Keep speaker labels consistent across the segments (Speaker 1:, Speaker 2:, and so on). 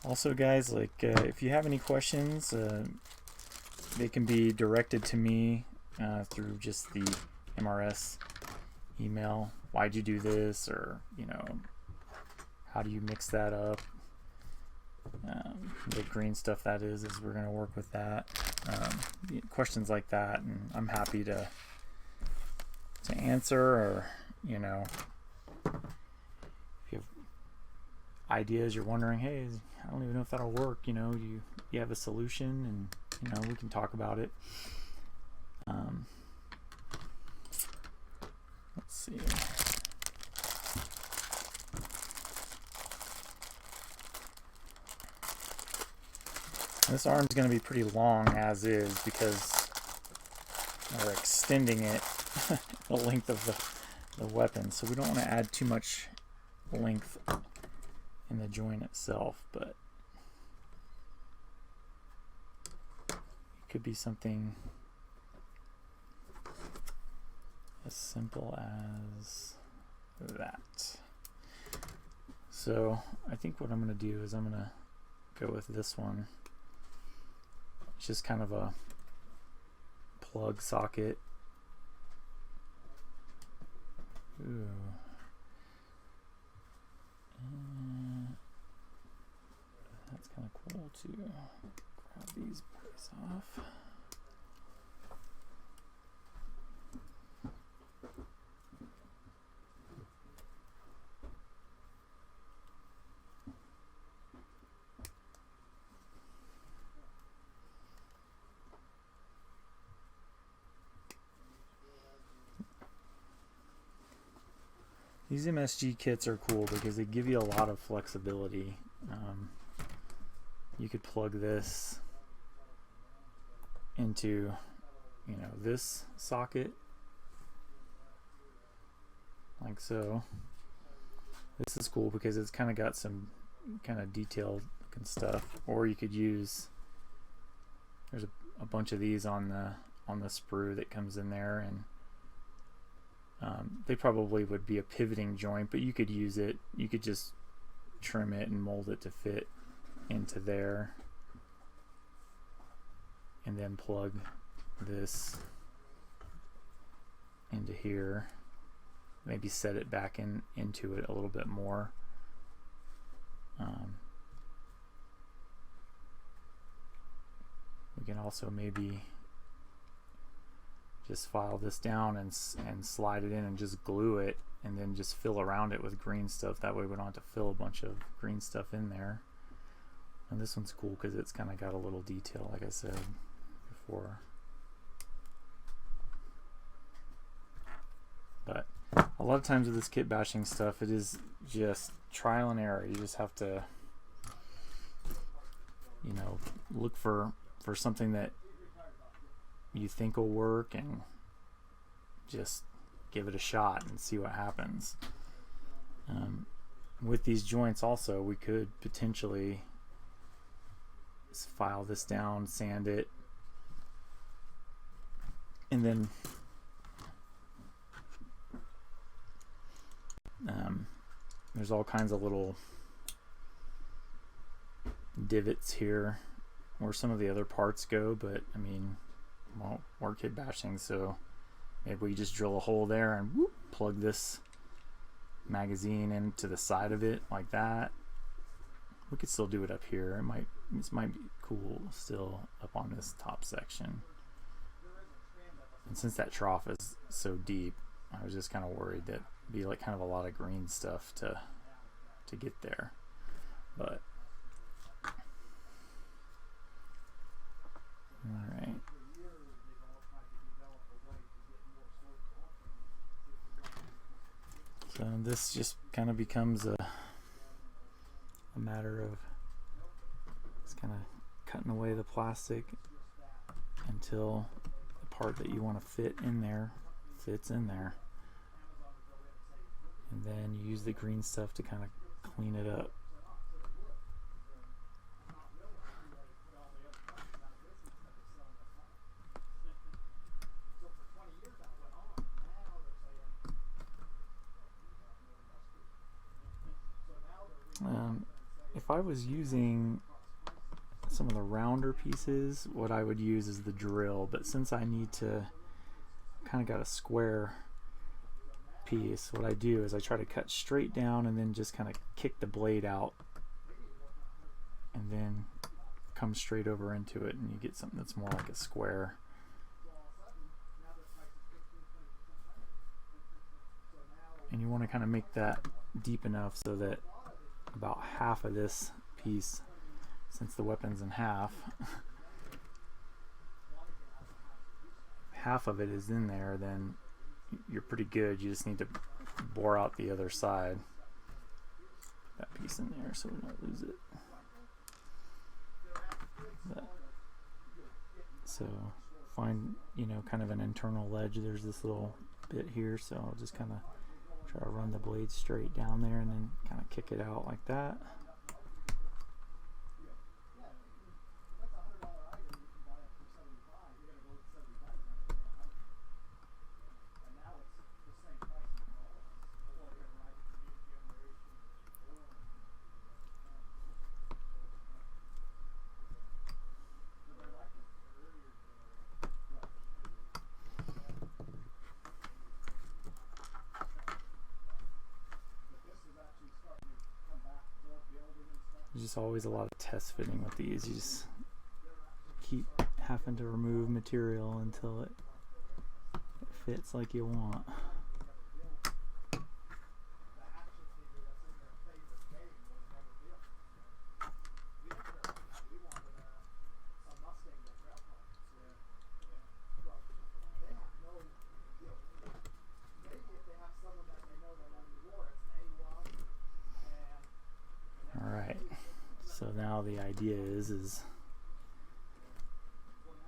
Speaker 1: Also, guys, like if you have any questions, they can be directed to me through just the MRS email. Why'd you do this? Or, you know, how do you mix that up? The green stuff, that is we're going to work with that. Questions like that, and I'm happy to answer, or, you know, if you have ideas, you're wondering, hey, I don't even know if that'll work, you know, you have a solution, and, you know, we can talk about it. Let's see. This arm's going to be pretty long as is, because we're extending it the length of the weapon, so we don't want to add too much length in the joint itself, but it could be something as simple as that. So I think what I'm going to do is I'm going to go with this one. It's just kind of a plug socket. Ooh. That's kind of cool to grab these boys off. These MSG kits are cool because they give you a lot of flexibility. You could plug this into, you know, this socket, like so. This is cool because it's kind of got some kind of detailed looking stuff. Or you could use, there's a bunch of these on the sprue that comes in there, and they probably would be a pivoting joint, but you could use it, you could just trim it and mold it to fit into there, and then plug this into here, maybe set it back into it a little bit more. We can also maybe just file this down and slide it in and just glue it, and then just fill around it with green stuff. That way we don't have to fill a bunch of green stuff in there. And this one's cool because it's kind of got a little detail, like I said before. But a lot of times with this kit bashing stuff, it is just trial and error. You just have to, you know, look for something that you think will work, and just give it a shot and see what happens. With these joints also, we could potentially file this down, sand it, and then there's all kinds of little divots here where some of the other parts go, but I mean, well, we're kit bashing, so maybe we just drill a hole there and whoop, plug this magazine into the side of it like that. We could still do it up here. This might be cool still up on this top section. And since that trough is so deep, I was just kind of worried that it'd be like kind of a lot of green stuff to get there. But all right. So this just kind of becomes a matter of just kind of cutting away the plastic until the part that you want to fit in there fits in there, and then you use the green stuff to kind of clean it up. if I was using some of the rounder pieces, what I would use is the drill, but since I need to kind of got a square piece, what I do is I try to cut straight down and then just kind of kick the blade out and then come straight over into it, and you get something that's more like a square. And you want to kind of make that deep enough so that about half of this piece, since the weapon's in half, half of it is in there, then you're pretty good. You just need to bore out the other side, that piece in there, so we don't lose it. So find, you know, kind of an internal ledge. There's this little bit here, so I'll just kind of try to run the blade straight down there and then kind of kick it out like that. There's just always a lot of test fitting with these. You just keep having to remove material until it fits like you want. So now the idea is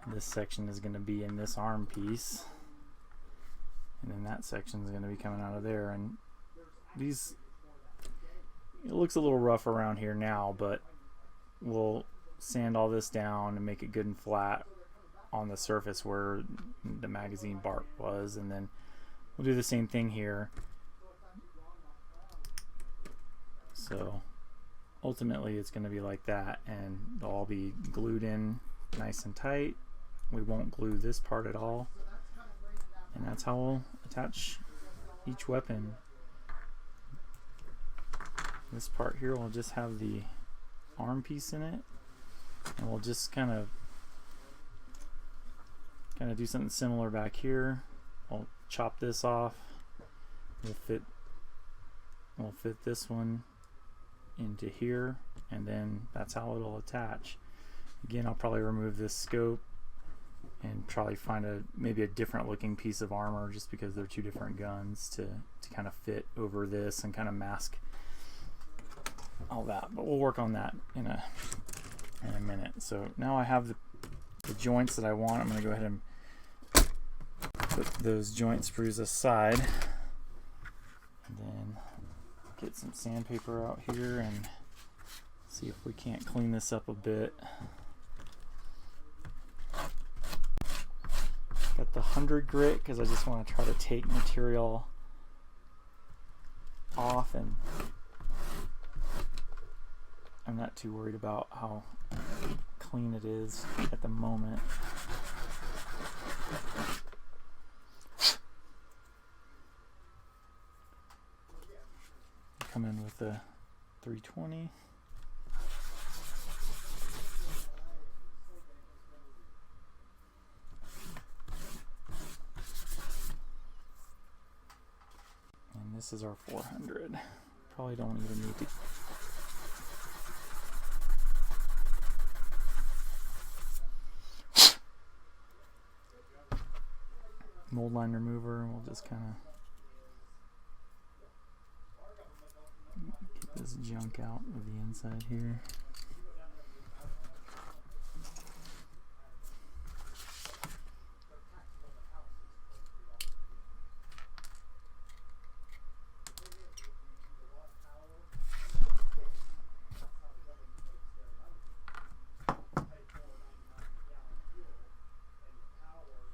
Speaker 1: this section is going to be in this arm piece, and then that section is going to be coming out of there. And these, it looks a little rough around here now, but we'll sand all this down and make it good and flat on the surface where the magazine bark was, and then we'll do the same thing here. So ultimately it's going to be like that, and they'll all be glued in nice and tight. We won't glue this part at all, and that's how we'll attach each weapon. This part here will just have the arm piece in it, and we'll just kind of do something similar back here. I'll chop this off. We'll fit this one into here, and then that's how it'll attach. Again, I'll probably remove this scope and probably find maybe a different looking piece of armor, just because they're two different guns, to kind of fit over this and kind of mask all that. But we'll work on that in a minute. So now I have the joints that I want. I'm going to go ahead and put those joint screws aside, and then get some sandpaper out here and see if we can't clean this up a bit. Got the 100 grit because I just want to try to take material off, and I'm not too worried about how clean it is at the moment. Come in with a 320. And this is our 400. Probably don't even need to. Mold line remover, we'll just kind of get this junk out of the inside here.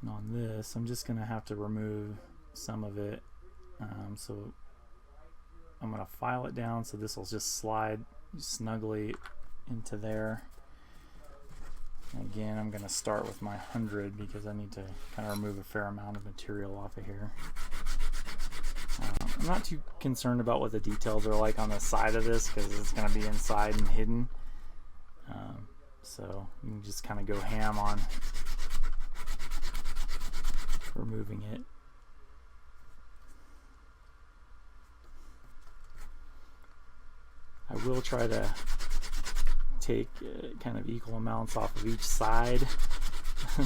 Speaker 1: And on this, I'm just going to have to remove some of it. So I'm going to file it down so this will just slide snugly into there. And again, I'm going to start with my 100 because I need to kind of remove a fair amount of material off of here. I'm not too concerned about what the details are like on the side of this because it's going to be inside and hidden. So you can just kind of go ham on removing it. I will try to take kind of equal amounts off of each side.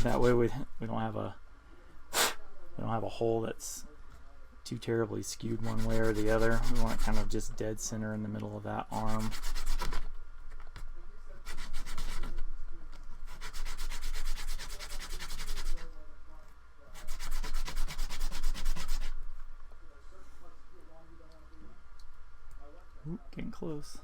Speaker 1: That way we don't have a hole that's too terribly skewed one way or the other. We want it kind of just dead center in the middle of that arm. Ooh, getting close.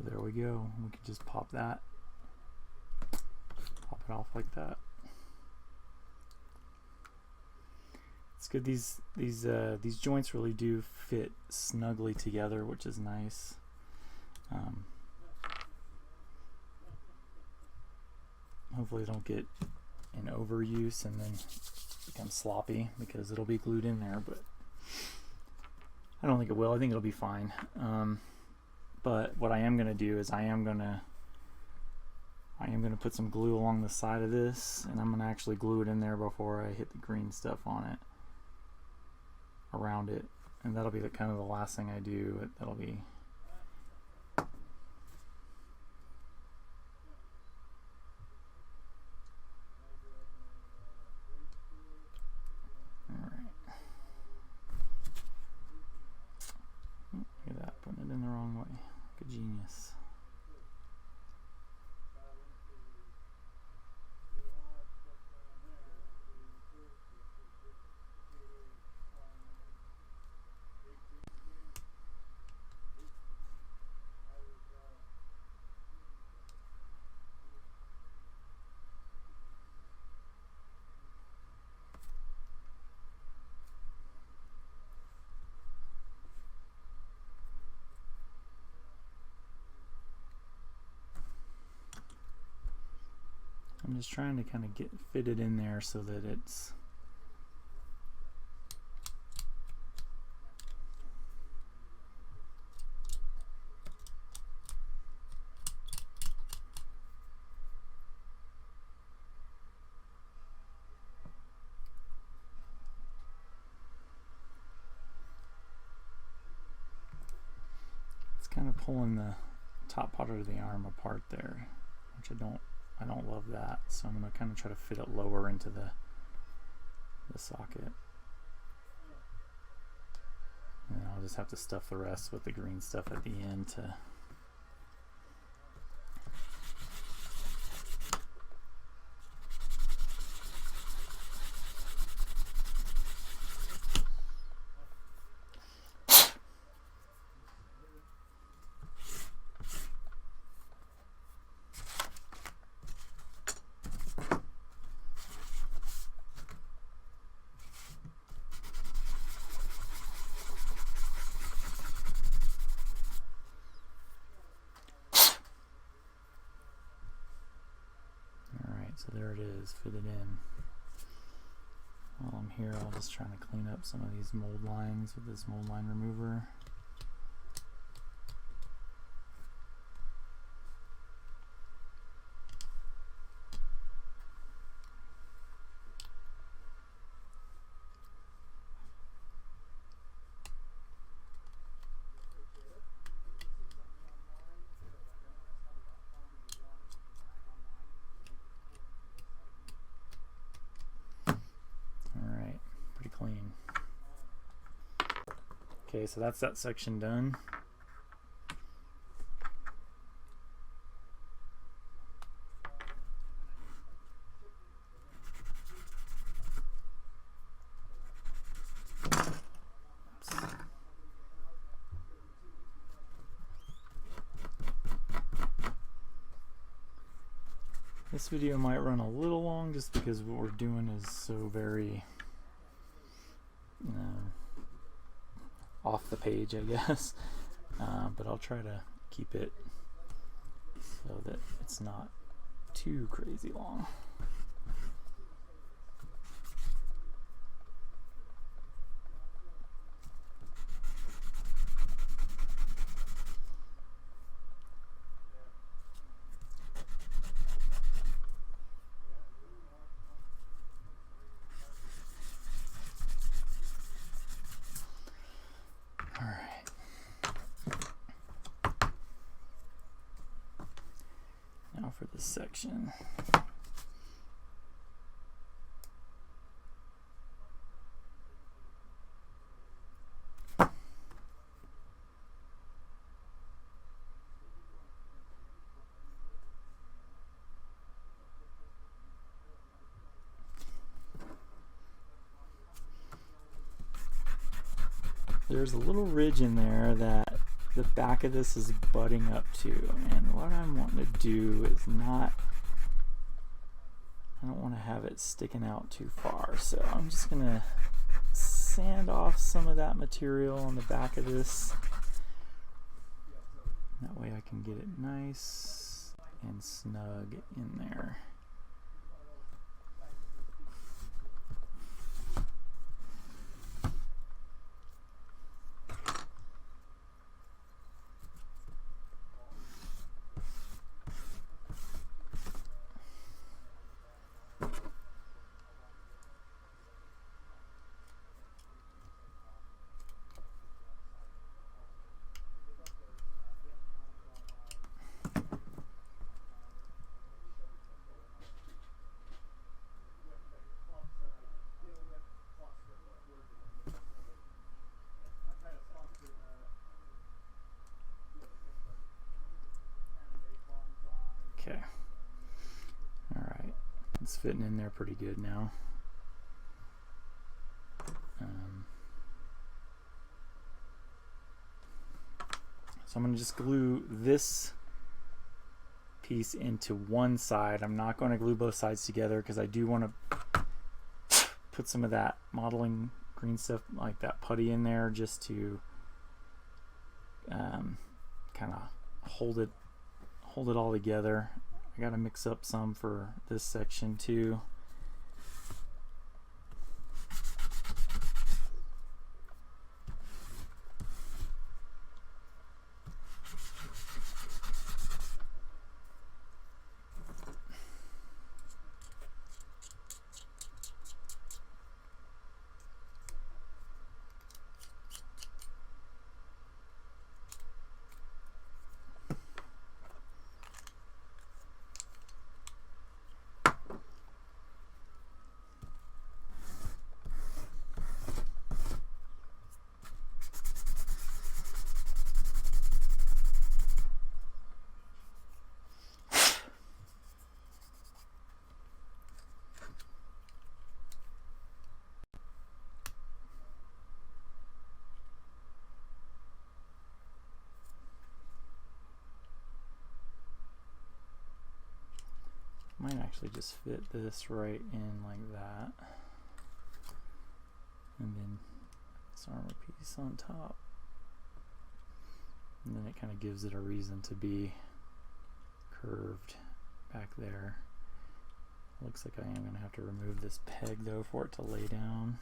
Speaker 1: There we go. We can just pop that. Pop it off like that. It's good. These joints really do fit snugly together, which is nice. Hopefully, they don't get in overuse and then become sloppy because it'll be glued in there. But I don't think it will. I think it'll be fine. But what I am going to do is I am going to put some glue along the side of this, and I'm going to actually glue it in there before I hit the green stuff on it, around it, and that'll be the kind of the last thing I do. That'll be all right. Look at that, putting it in the wrong way. Good genius. I'm just trying to kind of get fitted in there so that it's kind of pulling the top part of the arm apart there, which I don't love that, so I'm going to kind of try to fit it lower into the socket. And I'll just have to stuff the rest with the green stuff at the end to So there it is, fitted in. While I'm here, I'll just try to clean up some of these mold lines with this mold line remover. Clean. Okay, so that's that section done. This video might run a little long just because what we're doing is so very off the page, I guess. But I'll try to keep it so that it's not too crazy long. For this section. There's a little ridge in there that the back of this is butting up to, and what I'm wanting to do is I don't want to have it sticking out too far, so I'm just gonna sand off some of that material on the back of this. That way I can get it nice and snug in there. Okay. All right. It's fitting in there pretty good now. So I'm going to just glue this piece into one side. I'm not going to glue both sides together because I do want to put some of that modeling green stuff like that putty in there just to kind of hold it all together. I got to mix up some for this section too. Might actually just fit this right in like that, and then this armor piece on top, and then it kind of gives it a reason to be curved back there. Looks like I am going to have to remove this peg though for it to lay down.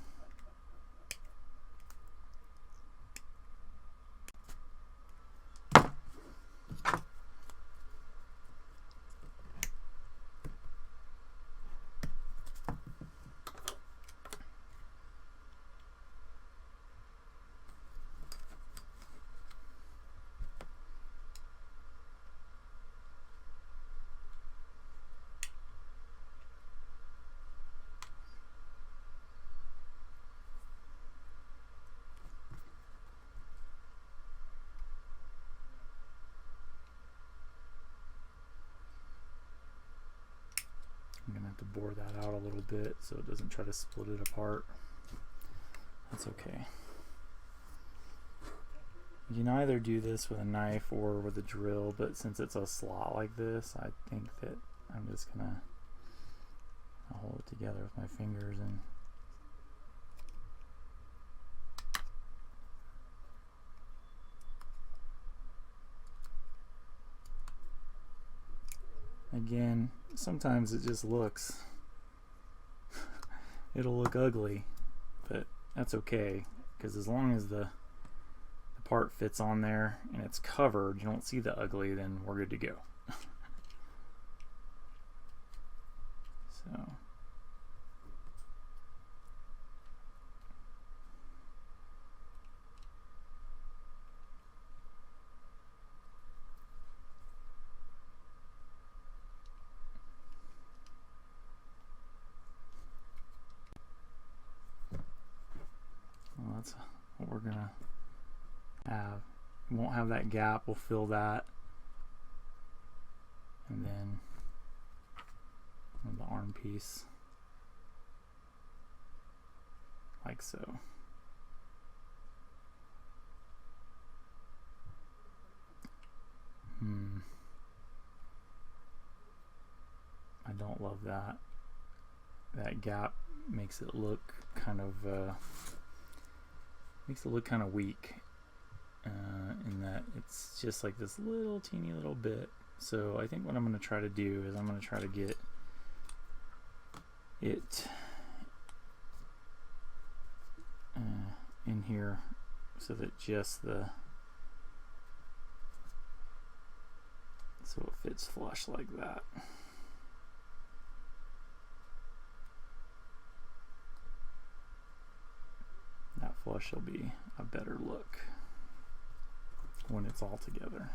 Speaker 1: I'm going to have to bore that out a little bit so it doesn't try to split it apart. That's okay. You can either do this with a knife or with a drill, but since it's a slot like this, I think that I'm just going to hold it together with my fingers and again, sometimes it just looks, it'll look ugly, but that's okay, because as long as the part fits on there and it's covered, you don't see the ugly, then we're good to go. So that's what we're gonna have. We won't have that gap, we'll fill that, and then the arm piece like so. I don't love that. That gap makes it look kind of weak, in that it's just like this little teeny little bit. So I think what I'm going to try to do is I'm going to try to get it in here so that just so it fits flush like that. That flush will be a better look when it's all together.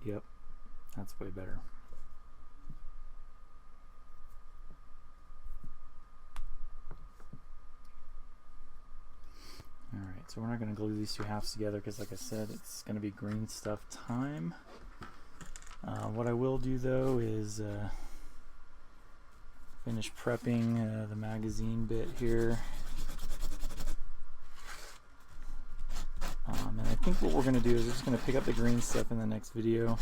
Speaker 1: Yep, that's way better. Alright, so we're not going to glue these two halves together because, like I said, it's going to be green stuff time. What I will do though is finish prepping the magazine bit here. And I think what we're going to do is we're just going to pick up the green stuff in the next video.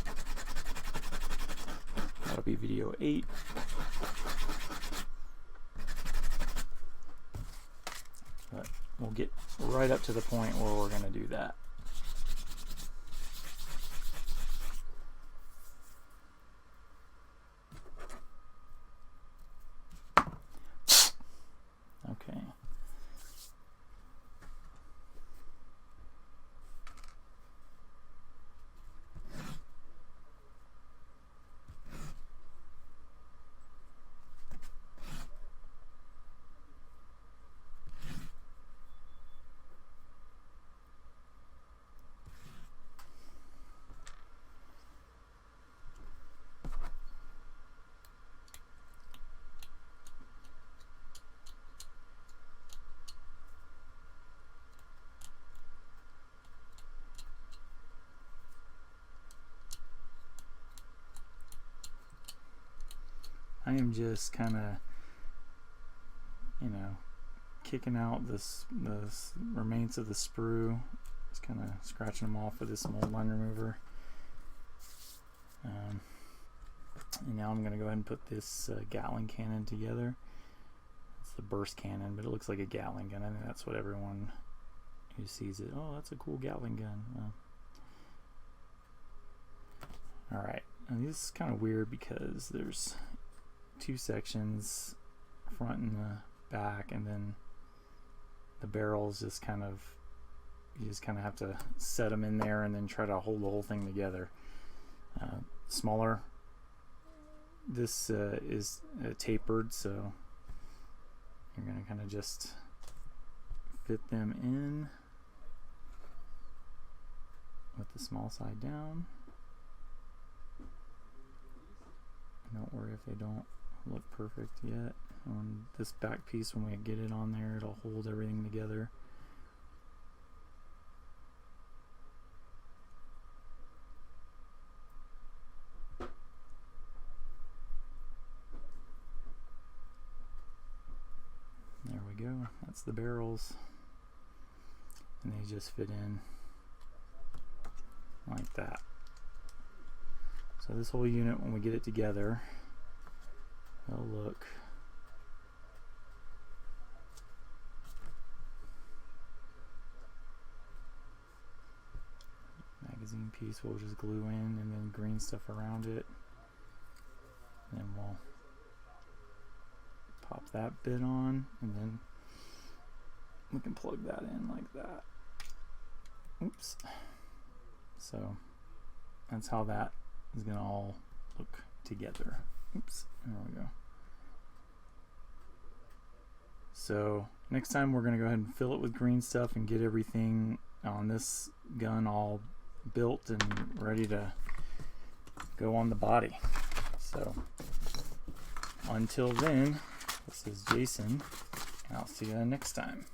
Speaker 1: That'll be video 8. But we'll get right up to the point where we're going to do that. Okay. I am just kind of, you know, kicking out the remains of the sprue, just kind of scratching them off with this mold line remover. And now I'm going to go ahead and put this Gatling cannon together. It's the burst cannon, but it looks like a Gatling gun. I think that's what everyone who sees it, oh, that's a cool Gatling gun. Well, alright, and this is kind of weird because there's 2 sections, front and the back, and then the barrels just kind of, you just kind of have to set them in there and then try to hold the whole thing together. Smaller, this is tapered, so you're going to kind of just fit them in with the small side down. Don't worry if they don't look perfect yet. On this back piece, when we get it on there, it'll hold everything together. There we go. That's the barrels. And they just fit in like that. So this whole unit, when we get it together, it'll look magazine piece we'll just glue in, and then green stuff around it, and then we'll pop that bit on, and then we can plug that in like that. Oops. So that's how that is going to all look together. Oops, there we go. So next time we're going to go ahead and fill it with green stuff and get everything on this gun all built and ready to go on the body. So until then, this is Jason, and I'll see you next time.